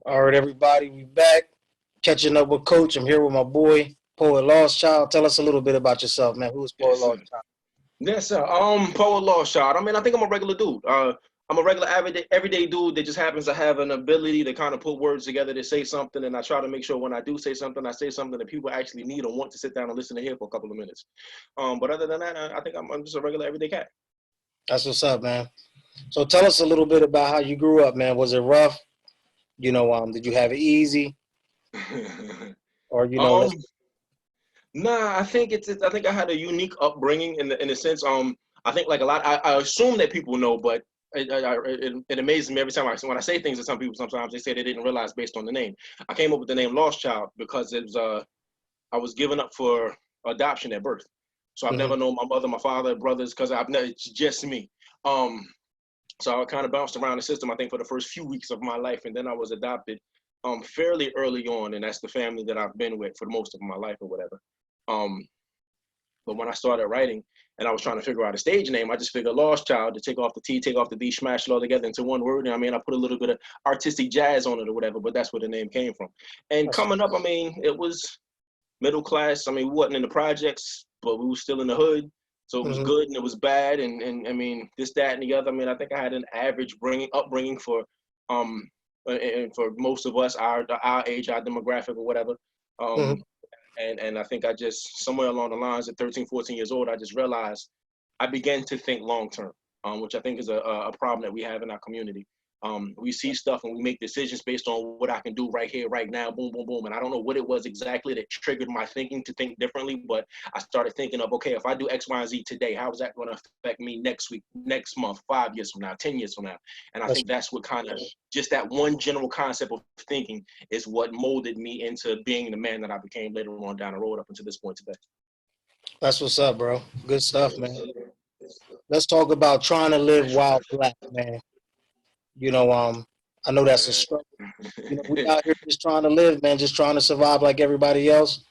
All right, everybody, we back. Catching up with Coach. I'm here with my boy, Poet Lost Child. Tell us a little bit about yourself, man. Who is Poet Yes, Lost sir. Child? Yes, sir. Poet Law Shot. I mean, I think I'm a regular dude. I'm a regular everyday dude that just happens to have an ability to kind of put words together to say something, and I try to make sure when I do say something, I say something that people actually need or want to sit down and listen to hear for a couple of minutes. But other than that, I think I'm just a regular everyday cat. That's what's up, man. So tell us a little bit about how you grew up, man. Was it rough? Did you have it easy? Or, um, let's Nah, I think I had a unique upbringing in the sense. I think like a lot. I assume that people know, but it amazes me every time when I say things to some people. Sometimes they say they didn't realize based on the name. I came up with the name Lost Child because it was I was given up for adoption at birth. So I've mhm. never known my mother, my father, brothers, because I've never it's just me. Um, so I kind of bounced around the system. I think for the first few weeks of my life, and then I was adopted fairly early on, and that's the family that I've been with for most of my life or whatever. Um, but when I started writing and I was trying to figure out a stage name, I just figured Lost Child to take off the T, take off the D, smash it all together into one word. And I mean, I put a little bit of artistic jazz on it or whatever, but that's where the name came from. And That's coming up, I mean, it was middle class. I mean, we wasn't in the projects, but we were still in the hood. So it was mhm. good and it was bad. And I mean, this, that, and the other. I mean, I think I had an average upbringing for, um, and for most of us, our age, our demographic or whatever. Um, Mhm. and I think I just somewhere along the lines at 13, 14 years old, I just realized I began to think long term, which I think is a problem that we have in our community. We see stuff and we make decisions based on what I can do right here, right now, boom, boom, boom. And I don't know what it was exactly that triggered my thinking to think differently, but I started thinking of, okay, if I do X, Y, and Z today, how is that going to affect me next week, next month, 5 years from now, 10 years from now? And I That's think that's what kind of just that one general concept of thinking is what molded me into being the man that I became later on down the road up until this point today. that's what's up, bro. Good stuff, man. Let's talk about trying to live while black, man. You know, um, I know that's a struggle. We out here just trying to live, man, just trying to survive like everybody else.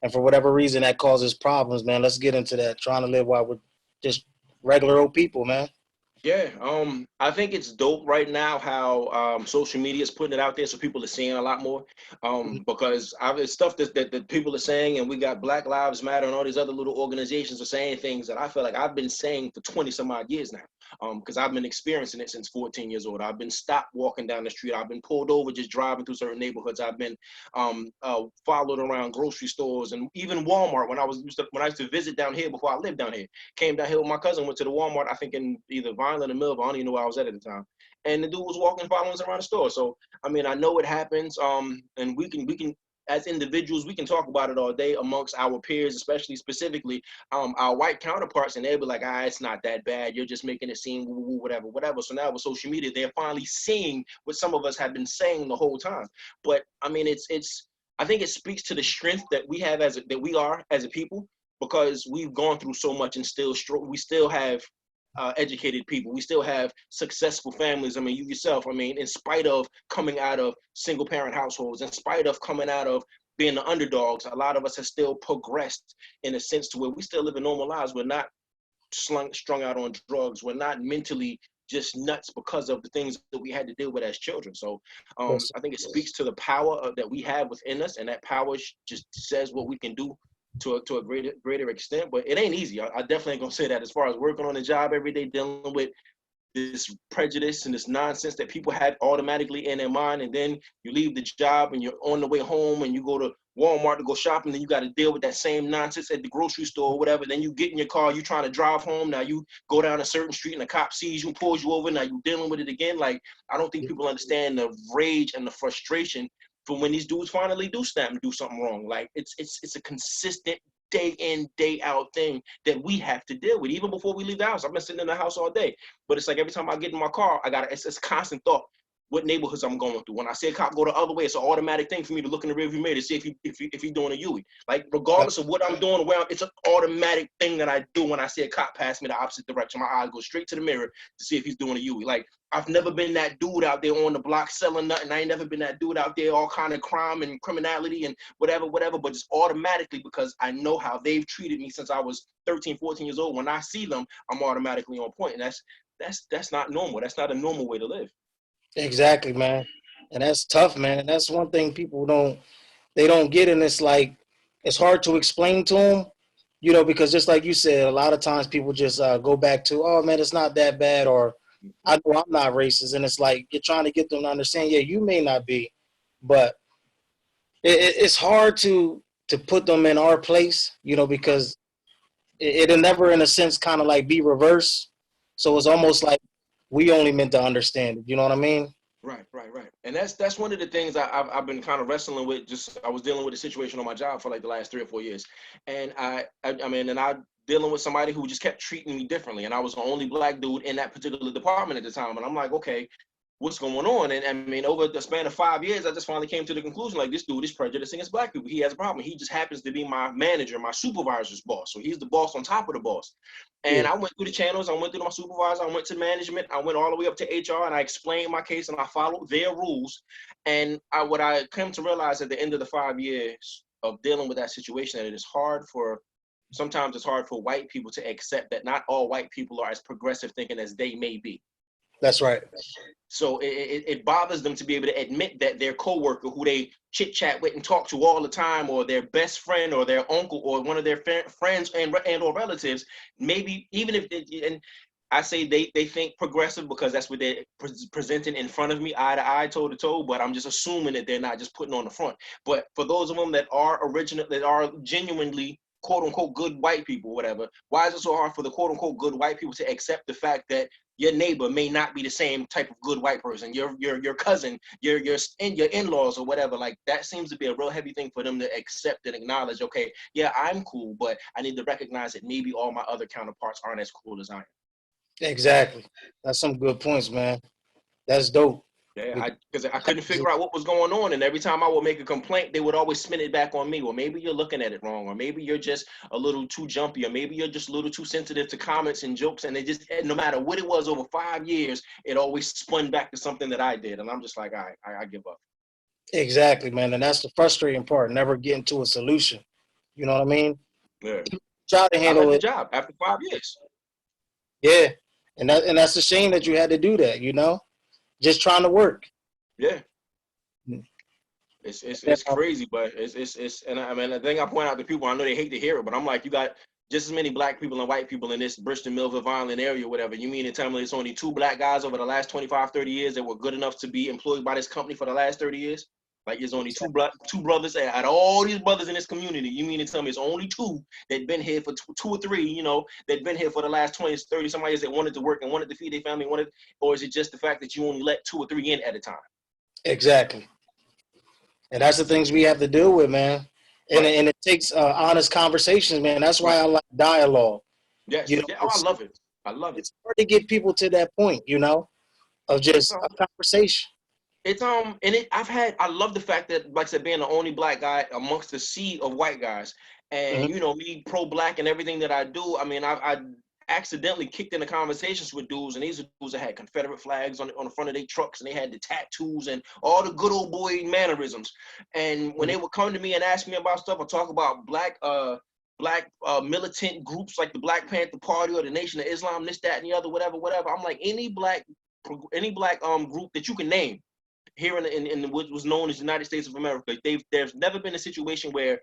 And for whatever reason that causes problems, man. Let's get into that. Trying to live while we're just regular old people, man. Yeah, I think it's dope right now how social media is putting it out there, so people are seeing a lot more. Because it's stuff that people are saying, and we got Black Lives Matter and all these other little organizations are saying things that I feel like I've been saying for 20 some odd years now. Because I've been experiencing it since 14 years old. I've been stopped walking down the street. I've been pulled over just driving through certain neighborhoods. I've been followed around grocery stores and even Walmart when I used to visit down here before I lived down here. Came down here with my cousin, went to the Walmart, I think in either Vineland or Millville. I don't even know where I was at the time. And the dude was walking, following us around the store. So I mean, I know it happens. And we can as individuals, we can talk about it all day amongst our peers, especially specifically our white counterparts, and they'll be like, it's not that bad. You're just making it seem whatever, whatever. So now with social media, they're finally seeing what some of us have been saying the whole time. But I mean, it's I think it speaks to the strength that we have that we are as a people because we've gone through so much and we still have educated people. We still have successful families. I mean, you yourself, I mean, in spite of coming out of single parent households, in spite of coming out of being the underdogs, a lot of us have still progressed in a sense to where we still live in normal lives. We're not strung out on drugs. We're not mentally just nuts because of the things that we had to deal with as children. So Yes. I think it speaks to the power that we have within us, and that power just says what we can do to a greater extent. But it ain't easy. I definitely ain't gonna say that. As far as working on the job every day, dealing with this prejudice and this nonsense that people had automatically in their mind, and then you leave the job and you're on the way home and you go to Walmart to go shopping, then you got to deal with that same nonsense at the grocery store or whatever. Then you get in your car, you trying to drive home. Now you go down a certain street and the cop sees you, pulls you over. Now you dealing with it again. Like I don't think people understand the rage and the frustration for when these dudes finally do snap and do something wrong. Like it's a consistent day in day out thing that we have to deal with even before we leave the house. I've been sitting in the house all day, but it's like every time I get in my car, it's constant thought what neighborhoods I'm going through. When I see a cop go the other way, it's an automatic thing for me to look in the rearview mirror to see if he's doing a Yui. Like regardless of what I'm doing, it's an automatic thing that I do when I see a cop pass me the opposite direction. My eyes go straight to the mirror to see if he's doing a Yui. Like I've never been that dude out there on the block selling nothing. I ain't never been that dude out there all kind of crime and criminality and whatever, but just automatically because I know how they've treated me since I was 13, 14 years old. When I see them, I'm automatically on point. And that's not normal. That's not a normal way to live. Exactly, man. And that's tough, man. And that's one thing people don't get, and it's like it's hard to explain to them, because just like you said, a lot of times people just go back to, oh man, it's not that bad, or I know I'm not racist, and it's like you're trying to get them to understand, yeah, you may not be, but it's hard to put them in our place, because it'll never, in a sense, kind of like be reversed. So it's almost like we only meant to understand it. You know what I mean? Right, right, right. And that's one of the things I've been kind of wrestling with. Just I was dealing with a situation on my job for like the last 3 or 4 years, and I dealing with somebody who just kept treating me differently, and I was the only black dude in that particular department at the time, and I'm like, okay, what's going on? And I mean, over the span of 5 years, I just finally came to the conclusion, like, this dude is prejudiced against black people. He has a problem. He just happens to be my manager, my supervisor's boss. So he's the boss on top of the boss. And Yeah, I went through the channels. I went through my supervisor. I went to management. I went all the way up to HR, and I explained my case, and I followed their rules. And what I came to realize at the end of the 5 years of dealing with that situation, that it is sometimes it's hard for white people to accept that not all white people are as progressive thinking as they may be. that's right. So it bothers them to be able to admit that their coworker, who they chit chat with and talk to all the time, or their best friend, or their uncle, or one of their friends and or relatives, maybe even if and I say they think progressive because that's what they're presenting in front of me, eye to eye, toe to toe. But I'm just assuming that they're not just putting on the front. But for those of them that are genuinely quote unquote good white people, whatever, why is it so hard for the quote unquote good white people to accept the fact that your neighbor may not be the same type of good white person, your cousin, your in-laws or whatever? Like, that seems to be a real heavy thing for them to accept and acknowledge. Okay, yeah, I'm cool, but I need to recognize that maybe all my other counterparts aren't as cool as I am. Exactly. That's some good points, man. That's dope. Yeah, because I couldn't figure out what was going on, and every time I would make a complaint, they would always spin it back on me. Well, maybe you're looking at it wrong, or maybe you're just a little too jumpy, or maybe you're just a little too sensitive to comments and jokes. And they just, no matter what it was over 5 years, it always spun back to something that I did, and I'm just like, all right, I give up. Exactly, man. And that's the frustrating part, never getting to a solution. You know what I mean? Yeah, Try to I left handle the it. job after 5 years. Yeah. And that's a shame that you had to do that, just trying to work. Yeah. Mm. It's crazy, but it's and I mean, the thing I point out to people, I know they hate to hear it, but I'm like, you got just as many black people and white people in this Bristol, Millville, Violent area, whatever. You mean to tell me it's only 2 black guys over the last 25, 30 years that were good enough to be employed by this company for the last 30 years? Like, there's only two brothers out of all these brothers in this community. You mean to tell me it's only two that been here for 2 or 3, that been here for the last 20, 30 some years, that wanted to work and wanted to feed their family, or is it just the fact that you only let 2 or 3 in at a time? Exactly. And that's the things we have to deal with, man. And, Right. and it takes honest conversations, man. That's why Right. I like dialogue. Yes. Yeah. Oh, I It's love it. I love it. it's hard to get people to that point, of It's just a conversation. I love the fact that, like I said, being the only black guy amongst the sea of white guys, Hmm. and me pro-black and everything that I do. I mean, I accidentally kicked into conversations with dudes, and these are dudes that had Confederate flags on the front of their trucks, and they had the tattoos and all the good old boy mannerisms. And when they would come to me and ask me about stuff or talk about black militant groups like the Black Panther Party or the Nation of Islam, this, that, and the other, whatever. I'm like, any black group that you can name here in what was known as the United States of America, there's never been a situation where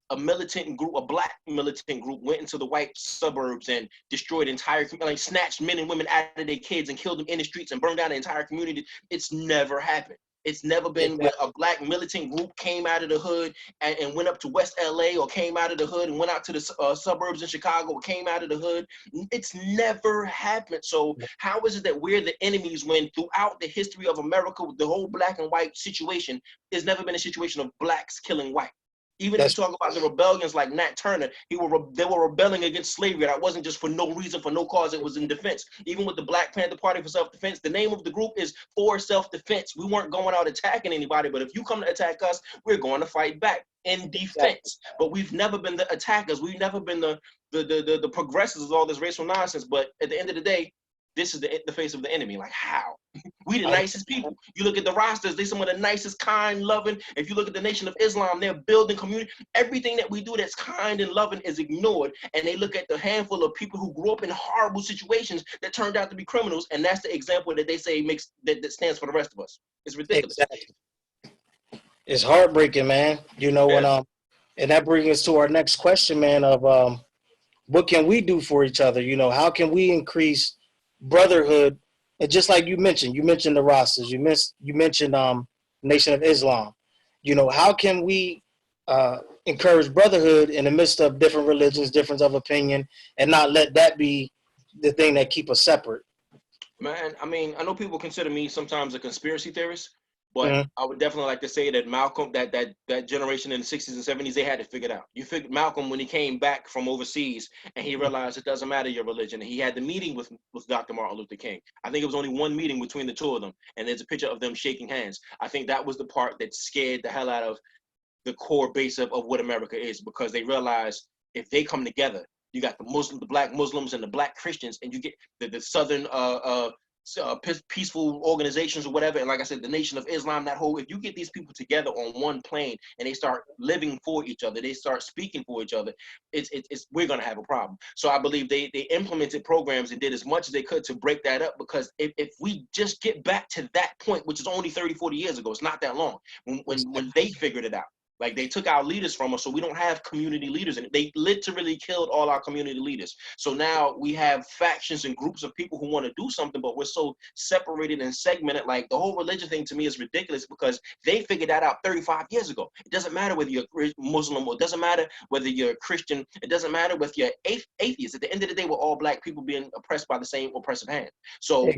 a black militant group, went into the white suburbs and destroyed entire, like, snatched men and women out of their kids and killed them in the streets and burned down the entire community. It's never happened. It's never been where a black militant group came out of the hood and went up to West LA, or came out of the hood and went out to the suburbs in Chicago, or came out of the hood. It's never happened. So how is it that we're the enemies when throughout the history of America, the whole black and white situation, there's never been a situation of blacks killing white? Even if you That's talk about the rebellions like Nat Turner, they were rebelling against slavery. That wasn't just for no reason, for no cause. It was in defense. Even with the Black Panther Party for self-defense, the name of the group is for self-defense. We weren't going out attacking anybody, but if you come to attack us, we're going to fight back in defense. But we've never been the attackers. We've never been the progressors of all this racial nonsense. But at the end of the day, this is the face of the enemy. Like, how? We the I, nicest people. You look at the rosters, they some of the nicest, kind, loving. If you look at the Nation of Islam, they're building community. Everything that we do that's kind and loving is ignored. And they look at the handful of people who grew up in horrible situations that turned out to be criminals. And that's the example that they say makes that stands for the rest of us. It's ridiculous. exactly. It's heartbreaking, man. You know, Yeah. and that brings us to our next question, man, of what can we do for each other? You know, how can we increase brotherhood? And just like you mentioned the rosters, you mentioned Nation of Islam. You know, how can we encourage brotherhood in the midst of different religions, difference of opinion, and not let that be the thing that keep us separate? Man, I mean, I know people consider me sometimes a conspiracy theorist, but Mm-hmm. I would definitely like to say that Malcolm, that generation in the 60s and 70s, they had to figure it out. You figured Malcolm when he came back from overseas and he realized it doesn't matter your religion. And he had the meeting with Dr. Martin Luther King. I think it was only one meeting between the two of them, and there's a picture of them shaking hands. I think that was the part that scared the hell out of the core base of what America is, because they realized if they come together, you got the black Muslims and the black Christians, and you get the Southern peaceful organizations or whatever. And like I said, the Nation of Islam, that whole, if you get these people together on one plane and they start living for each other, they start speaking for each other, we're going to have a problem. So I believe they implemented programs and did as much as they could to break that up, because if we just get back to that point, which is only 30, 40 years ago, it's not that long, when they figured it out. Like, they took our leaders from us, so we don't have community leaders. And they literally killed all our community leaders. So now we have factions and groups of people who want to do something, but we're so separated and segmented. Like, the whole religion thing to me is ridiculous, because they figured that out 35 years ago. It doesn't matter whether you're Muslim, or it doesn't matter whether you're a Christian. It doesn't matter whether you're atheist. At the end of the day, we're all black people being oppressed by the same oppressive hand. So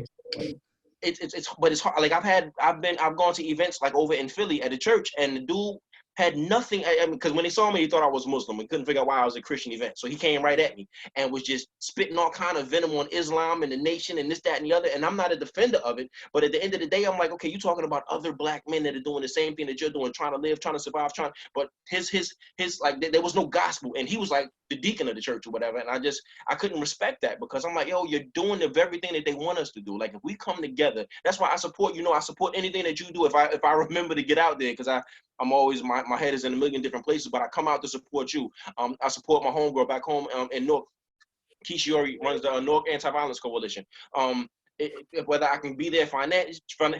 but it's hard. Like, I've gone to events like over in Philly at a church, and the dude had nothing. I mean, because when he saw me, he thought I was Muslim. He couldn't figure out why I was a Christian event. So he came right at me and was just spitting all kind of venom on Islam and the nation and this, that, and the other. And I'm not a defender of it. But at the end of the day, I'm like, okay, you're talking about other black men that are doing the same thing that you're doing, trying to live, trying to survive, but his like, there was no gospel. And he was like the deacon of the church or whatever. And I couldn't respect that, because I'm like, yo, you're doing the very thing that they want us to do. Like, if we come together, that's why I support anything that you do. If I remember to get out there, because I'm always, my head is in a million different places, but I come out to support you. I support my homegirl back home in North. Kishiori runs the North Anti-Violence Coalition. Whether I can be there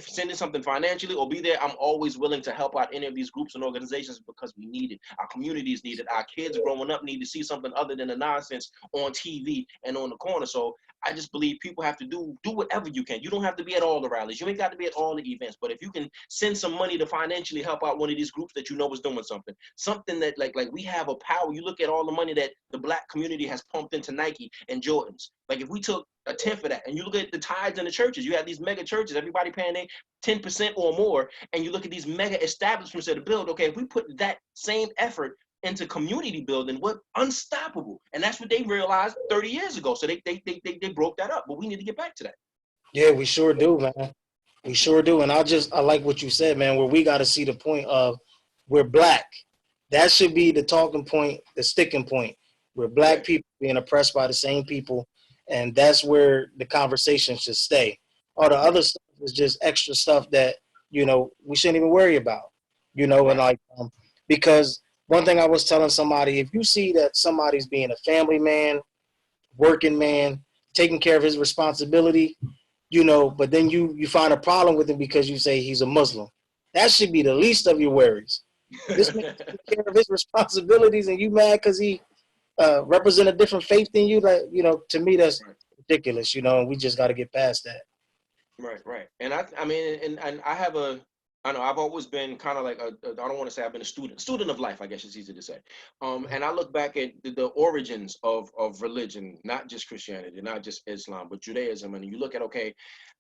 sending something financially, or be there, I'm always willing to help out any of these groups and organizations, because we need it. Our communities need it. Our kids growing up need to see something other than the nonsense on TV and on the corner. So I just believe people have to do whatever you can. You don't have to be at all the rallies. You ain't got to be at all the events. But if you can send some money to financially help out one of these groups that you know is doing something that like we have a power. You look at all the money that the black community has pumped into Nike and Jordans. Like, if we took a tenth of that, and you look at the tithes in the churches, you have these mega churches, everybody paying their 10% or more, and you look at these mega establishments that are built. Okay, if we put that same effort into community building, we're unstoppable. And that's what they realized 30 years ago. So they broke that up. But we need to get back to that. Yeah, we sure do, man. We sure do. And I like what you said, man, where we got to see the point of we're black. That should be the talking point, the sticking point. We're black people being oppressed by the same people. And that's where the conversation should stay. All the other stuff is just extra stuff that, we shouldn't even worry about, and like, because one thing I was telling somebody, if you see that somebody's being a family man, working man, taking care of his responsibility, but then you find a problem with him because you say he's a Muslim, that should be the least of your worries. This man taking care of his responsibilities, and you mad because he represent a different faith than you. Like, to me, that's ridiculous, and we just got to get past that. Right. And I mean, and I know I've always been kind of like I don't want to say I've been a student of life, I guess it's easy to say. And I look back at the origins of religion, not just Christianity, not just Islam, but Judaism. And you look at, okay,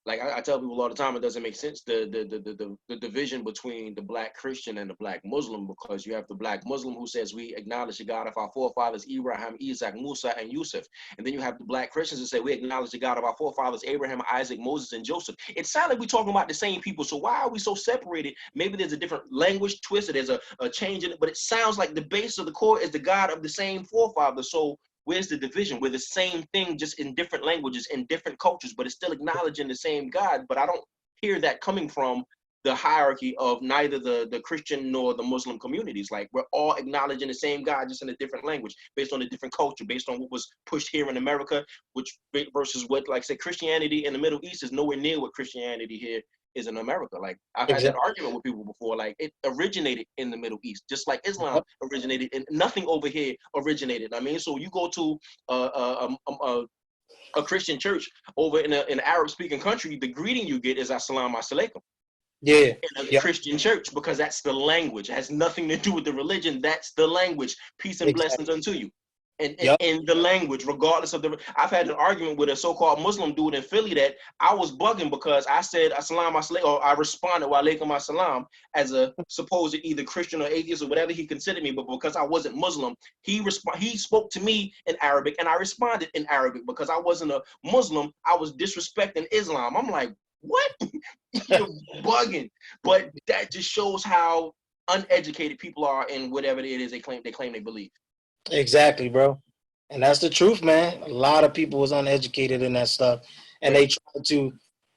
like I tell people all the time, it doesn't make sense, the division between the black Christian and the black Muslim, because you have the black Muslim who says we acknowledge the God of our forefathers Abraham, Isaac, Musa, and Yusuf, and then you have the black Christians who say we acknowledge the God of our forefathers Abraham, Isaac, Moses, and Joseph. It sounds like we're talking about the same people. So why are we so separated? Maybe there's a different language twist, or there's a change in it, but it sounds like the base of the core is the God of the same forefathers. So Where's the division? We're the same thing, just in different languages, in different cultures, but it's still acknowledging the same God. But I don't hear that coming from the hierarchy of neither the Christian nor the Muslim communities. Like, we're all acknowledging the same God, just in a different language, based on a different culture, based on what was pushed here in America, which versus what, like, say, Christianity in the Middle East is nowhere near what Christianity here is in America. Like, I've had that Exactly. argument with people before. Like, it originated in the Middle East, just like Islam Yep. originated, and nothing over here originated. I mean, so you go to a Christian church over in an Arab speaking country, the greeting you get is Assalamu alaikum. Yeah. In a Yep. Christian church, because that's the language. It has nothing to do with the religion. That's the language. Peace and Exactly. blessings unto you. And Yep. in the language, regardless of the, I've had an argument with a so-called Muslim dude in Philly that I was bugging because I said Assalamu alaikum, or I responded wa alaikum assalam as a supposed either Christian or atheist or whatever he considered me, but because I wasn't Muslim, he spoke to me in Arabic and I responded in Arabic. Because I wasn't a Muslim, I was disrespecting Islam. I'm like, what? You're bugging. But that just shows how uneducated people are in whatever it is they claim they believe. Exactly, bro. And that's the truth, man. A lot of people was uneducated in that stuff, and Yeah.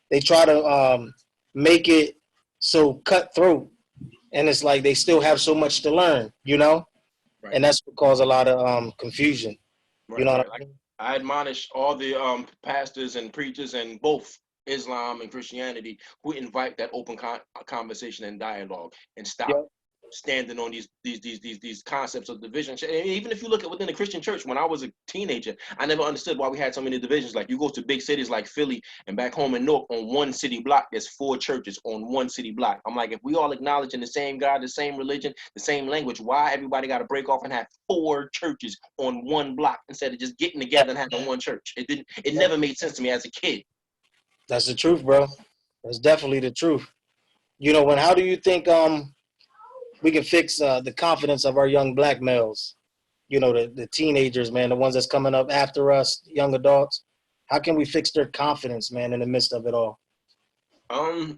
they try to make it so cutthroat, and it's like they still have so much to learn, you know, Right. and that's what caused a lot of confusion. You Right, know what right. I Like, mean? I admonish all the pastors and preachers in both Islam and Christianity who invite that open conversation and dialogue, and stop Yep. standing on these concepts of division. And even if you look at within the Christian church, when I was a teenager, I never understood why we had so many divisions. Like, you go to big cities like Philly, and back home in North, on one city block, there's 4 churches on one city block. I'm like, if we all acknowledging the same God, the same religion, the same language, why everybody got to break off and have 4 churches on one block instead of just getting together and having one church? It Yep. never made sense to me as a kid. That's the truth, bro. That's definitely the truth. You know, how do you think we can fix the confidence of our young black males? You know, the teenagers, man, the ones that's coming up after us, young adults. How can we fix their confidence, man, in the midst of it all?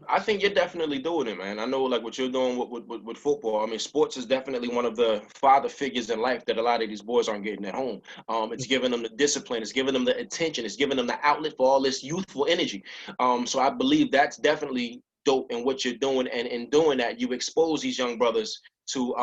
I think you're definitely doing it, man. I know, like, what you're doing with football. I mean, sports is definitely one of the father figures in life that a lot of these boys aren't getting at home. It's giving them the discipline, it's giving them the attention, it's giving them the outlet for all this youthful energy. So I believe that's definitely dope in what you're doing, and in doing that, you expose these young brothers to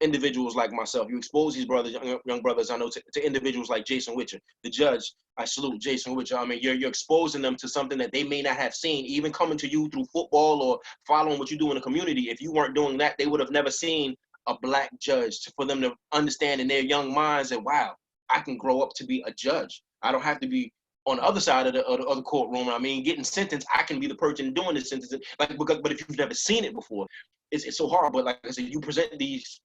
individuals like myself. You expose these brothers, young brothers, I know, to individuals like Jason Witcher, the judge. I salute Jason Witcher. I mean, you're exposing them to something that they may not have seen, even coming to you through football or following what you do in the community. If you weren't doing that, they would have never seen a black judge, for them to understand in their young minds that, wow, I can grow up to be a judge. I don't have to be on the other side of the courtroom. I mean, getting sentenced, I can be the person doing the sentencing. Like, but if you've never seen it before, it's so hard. But like I said, you present these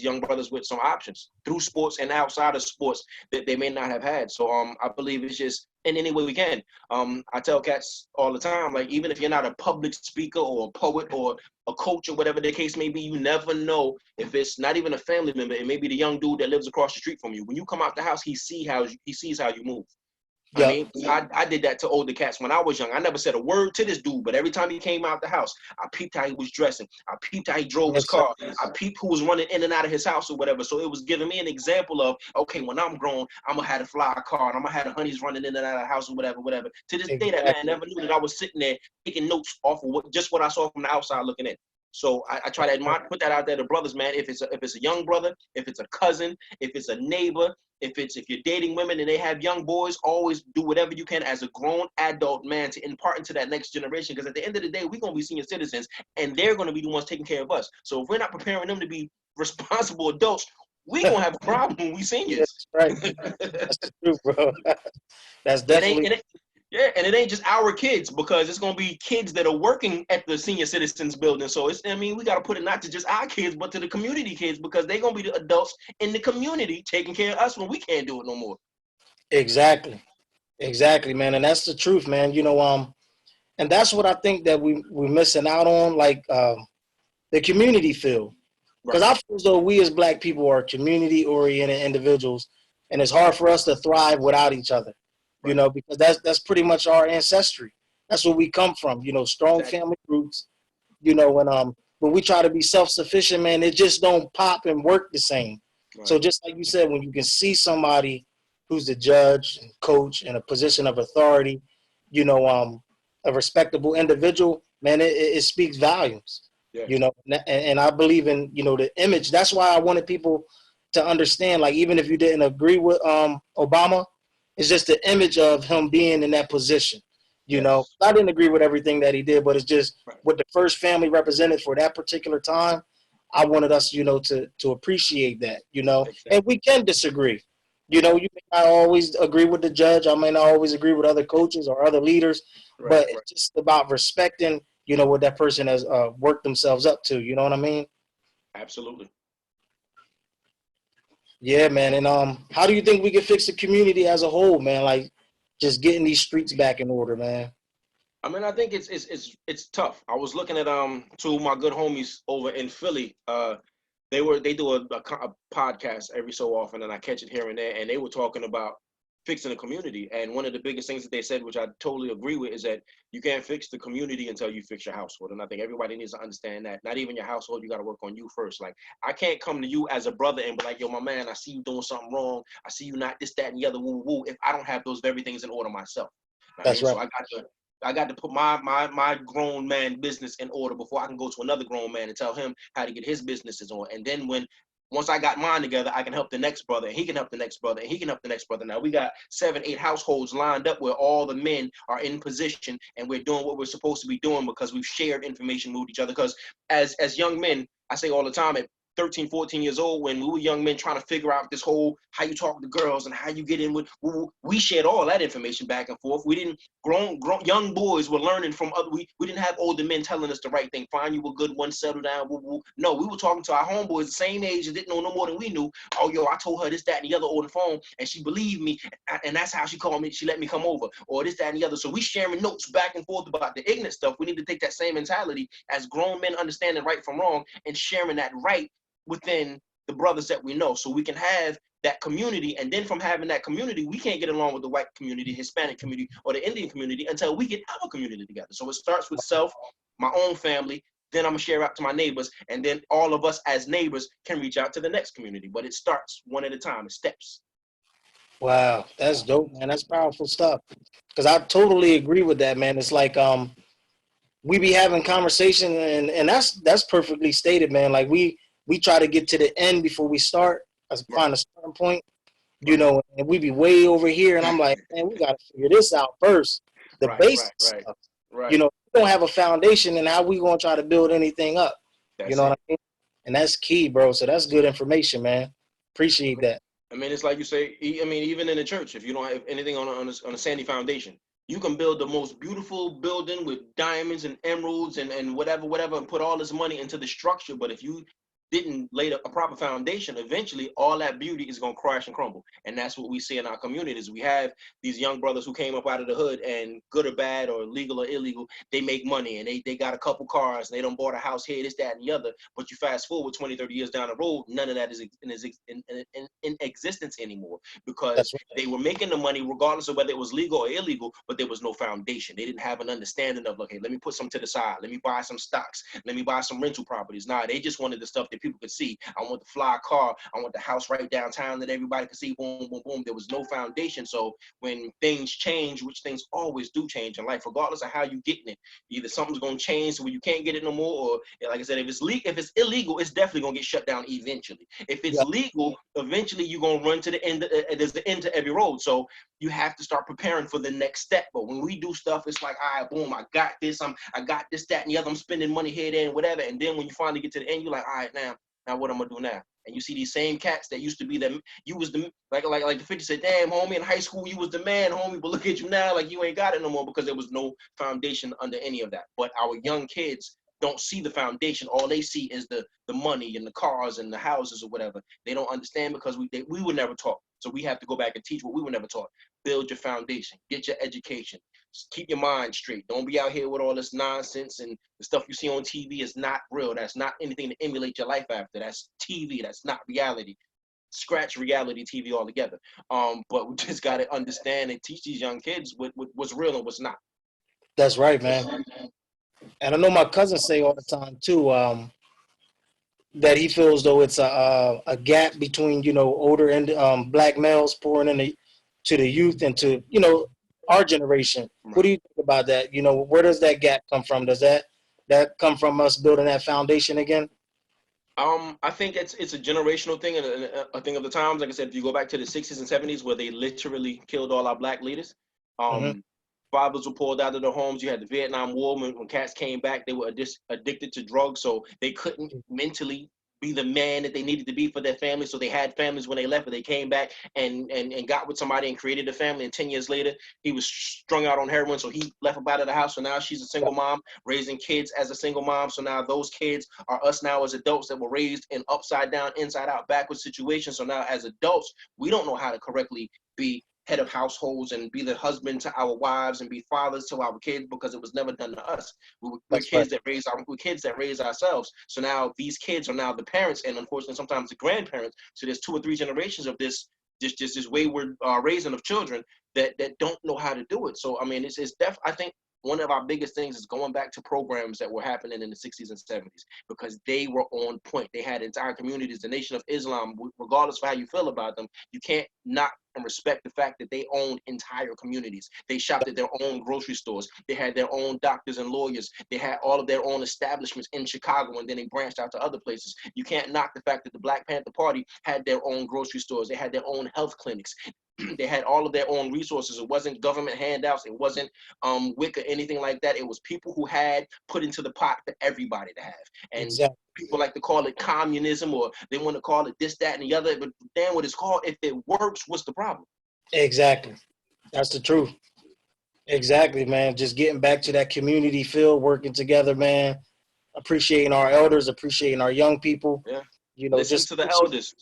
young brothers with some options through sports and outside of sports that they may not have had. So I believe it's just in any way we can. I tell cats all the time, like, even if you're not a public speaker or a poet or a coach or whatever the case may be, you never know if it's not even a family member. It may be the young dude that lives across the street from you. When you come out the house, he sees how you move. I Yep. mean, I did that to older cats when I was young. I never said a word to this dude, but every time he came out the house, I peeped how he was dressing. I peeped how he drove his Yes, sir. car. I peeped who was running in and out of his house or whatever. So it was giving me an example of, okay, when I'm grown, I'm gonna have a fly car, and I'm gonna have the honeys running in and out of the house or whatever, whatever. To this day, that man Exactly. never knew that I was sitting there taking notes off of what I saw from the outside looking in. So I try to put that out there to brothers, man. If it's a young brother, if it's a cousin, if it's a neighbor, if you're dating women and they have young boys, always do whatever you can as a grown adult man to impart into that next generation. Because at the end of the day, we're gonna be senior citizens, and they're gonna be the ones taking care of us. So if we're not preparing them to be responsible adults, we're gonna have a problem when we seniors. That's right. That's the truth, bro. That's It ain't, definitely yeah, and it ain't just our kids, because it's gonna be kids that are working at the senior citizens building. So I mean, we gotta put it not to just our kids, but to the community kids, because they're gonna be the adults in the community taking care of us when we can't do it no more. exactly. Exactly, man. And that's the truth, man. You know, and that's what I think that we're missing out on, like the community feel. Because Right, I feel as though we as black people are community oriented individuals, and it's hard for us to thrive without each other. You right, know, because that's pretty much our ancestry. That's where we come from. You know, strong exactly. family roots. You know, when we try to be self sufficient, man, it just don't pop and work the same. Right, So just like you said, when you can see somebody who's the judge and coach in a position of authority, a respectable individual, man, it speaks volumes. Yeah. And I believe in, the image. That's why I wanted people to understand, like, even if you didn't agree with Obama, it's just the image of him being in that position. Yes. I didn't agree with everything that he did, but it's just Right. what the first family represented for that particular time. I wanted us, to appreciate that, and Exactly. we can disagree. You Right. may not always agree with the judge. I may not always agree with other coaches or other leaders, Right. but Right. it's just about respecting, what that person has worked themselves up to. You know what I mean? Absolutely. Yeah, man. And how do you think we can fix the community as a whole, man? Like, just getting these streets back in order, man. I mean, I think it's tough. I was looking at two of my good homies over in Philly. They do a podcast every so often, and I catch it here and there, and they were talking about fixing the community. And one of the biggest things that they said, which I totally agree with, is that you can't fix the community until you fix your household. And I think everybody needs to understand that. Not even your household, you got to work on you first. Like, I can't come to you as a brother and be like, yo, my man, I see you doing something wrong. I see you not this, that, and the other, woo, woo, if I don't have those very things in order myself. I That's mean, right. so I got to put my grown man business in order before I can go to another grown man and tell him how to get his businesses on. And then once I got mine together, I can help the next brother, and he can help the next brother, and he can help the next brother. Now we got 7, 8 households lined up where all the men are in position, and we're doing what we're supposed to be doing because we've shared information with each other. Because as young men, I say all the time, at 13, 14 years old, when we were young men trying to figure out this whole how you talk to girls and how you get in with, we shared all that information back and forth. We didn't grown young boys were learning from other. We didn't have older men telling us the right thing. Find you a good one, settle down. Woo, woo. No, we were talking to our homeboys the same age that didn't know no more than we knew. Oh, yo, I told her this, that, and the other on the phone, and she believed me, and that's how she called me. She let me come over, or this, that, and the other. So we sharing notes back and forth about the ignorant stuff. We need to take that same mentality as grown men, understanding right from wrong, and sharing that right within the brothers that we know, so we can have that community. And then from having that community, we can't get along with the white community, Hispanic community, or the Indian community until we get our community together. So it starts with self, my own family, then I'm gonna share out to my neighbors, and then all of us as neighbors can reach out to the next community. But it starts one at a time, it steps. Wow, that's dope, man. That's powerful stuff. Because I totally agree with that, man. It's like we be having conversation, and that's perfectly stated, man. Like we try to get to the end before we start, Right, find a starting point, right, and we be way over here, and I'm like, man, we gotta figure this out first, the right, right, basic right, stuff. right. We don't have a foundation, and how we gonna try to build anything up? You That's know what it. I mean? And that's key, bro. So that's good information, man. Appreciate that. I mean, it's like you say. I mean, even in the church, if you don't have anything on a sandy foundation, you can build the most beautiful building with diamonds and emeralds and whatever, and put all this money into the structure. But if you didn't lay a proper foundation, eventually all that beauty is going to crash and crumble. And that's what we see in our communities. We have these young brothers who came up out of the hood, and good or bad or legal or illegal, they make money, and they got a couple cars, and they don't bought a house here, this, that, and the other. But you fast forward 20, 30 years down the road, none of that is in existence anymore, because That's right. they were making the money regardless of whether it was legal or illegal, but there was no foundation. They didn't have an understanding of, okay, let me put some to the side, let me buy some stocks, let me buy some rental properties. Nah, they just wanted the stuff that people could see. I want the fly car, I want the house right downtown that everybody could see. Boom, boom, boom. There was no foundation. So when things change, which things always do change in life, regardless of how you getting it, either something's gonna change where you can't get it no more, or like I said, if it's illegal, it's definitely gonna get shut down eventually. If it's Yeah, legal, eventually you're gonna run to the end. There's the end to every road. So you have to start preparing for the next step. But when we do stuff, it's like, all right, boom, I got this. I got this, that, and the other. I'm spending money here, there, and whatever. And then when you finally get to the end, you're like, all right, now what I'm gonna do now? And you see these same cats that used to be them. You was the like the 50 said, damn, homie, in high school you was the man, homie. But look at you now, like you ain't got it no more, because there was no foundation under any of that. But our young kids don't see the foundation. All they see is the money and the cars and the houses or whatever. They don't understand because we were never taught. So we have to go back and teach what we were never taught. Build your foundation. Get your education. Keep your mind straight. Don't be out here with all this nonsense, and the stuff you see on TV is not real. That's not anything to emulate your life after. That's TV. That's not reality. Scratch reality TV altogether. But we just got to understand and teach these young kids what's real and what's not. that's right, man. And I know my cousins say all the time too, that he feels though it's a gap between older and black males pouring into to the youth and to, you know, our generation. What do you think about that? You know, where does that gap come from? Does that come from us building that foundation again? I think it's a generational thing and a thing of the times. Like I said, if you go back to the 60s and 70s where they literally killed all our black leaders, Hmm. um, fathers were pulled out of their homes. You had the Vietnam War when cats came back, they were addicted to drugs, so they couldn't mentally be the man that they needed to be for their family. So they had families when they left, but they came back and got with somebody and created a family. And 10 years later, he was strung out on heroin, so he left up out of the house. So now she's a single mom raising kids as a single mom. So now those kids are us now as adults that were raised in upside down, inside out, backwards situations. So now as adults, we don't know how to correctly be head of households and be the husband to our wives and be fathers to our kids because it was never done to us. We're That's right. kids that we're kids that raise ourselves. So now these kids are now the parents and unfortunately sometimes the grandparents. So there's 2 or 3 generations of this wayward raising of children that don't know how to do it. So I mean, I think one of our biggest things is going back to programs that were happening in the 60s and 70s because they were on point. They had entire communities. The Nation of Islam, regardless of how you feel about them, you can't knock and respect the fact that they owned entire communities. They shopped at their own grocery stores. They had their own doctors and lawyers. They had all of their own establishments in Chicago, and then they branched out to other places. You can't knock the fact that the Black Panther Party had their own grocery stores. They had their own health clinics. They had all of their own resources. It wasn't government handouts. It wasn't WIC or anything like that. It was people who had put into the pot for everybody to have. And Exactly. people like to call it communism or they want to call it this, that, and the other. But damn what it's called. If it works, what's the problem? Exactly. That's the truth. Exactly, man. Just getting back to that community feel, working together, man. Appreciating our elders, appreciating our young people. Yeah. You know, Listen just to the elders.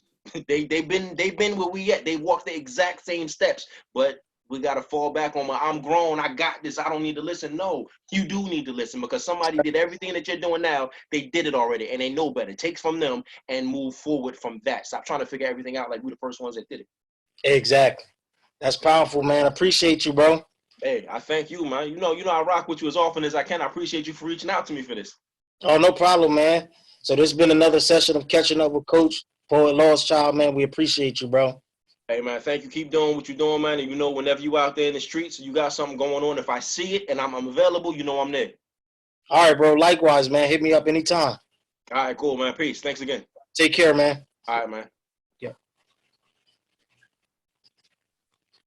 They've been where we at. They walk the exact same steps, but we gotta fall back on I'm grown, I got this, I don't need to listen. No, you do need to listen because somebody did everything that you're doing now. They did it already and they know better. Take from them and move forward from that. Stop trying to figure everything out like we're the first ones that did it. exactly. That's powerful, man. Appreciate you, bro. Hey, I thank you, man. You know, I rock with you as often as I can. I appreciate you for reaching out to me for this. Oh, no problem, man. So this has been another session of catching up with Coach Poet Lost Child, man. We appreciate you, bro. Hey man, thank you. Keep doing what you're doing, man. And whenever you out there in the streets, you got something going on. If I see it and I'm available, I'm there. All right, bro. Likewise, man. Hit me up anytime. All right, cool, man. Peace. Thanks again. Take care, man. All right, man.